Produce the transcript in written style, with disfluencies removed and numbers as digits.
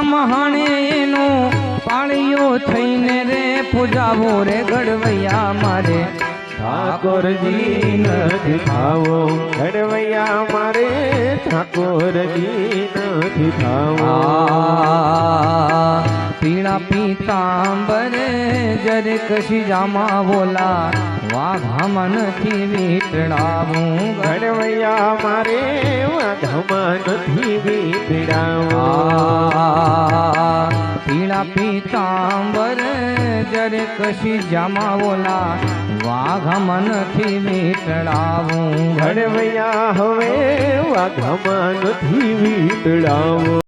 મહાણે એનો પાળિયો થઈને રે પૂજાવો રે ઘડવૈયા મારે ઠાકોરજી નથી થાવો ઘડવૈયા મારે ઠાકોરજી નથી થાવો પીળા પીતાંબરે જરે કશી જામા બોલા વાઘામાં નથી વીટડાવું ઘડવૈયા મારે વાઘામાં નથી વીટડાવું પીળા પીતાંબર જરે કશી જામા બોલા વાઘામાં નથી વીટડાવું ઘડવૈયા હવે વાઘામાં નથી વીટડાવું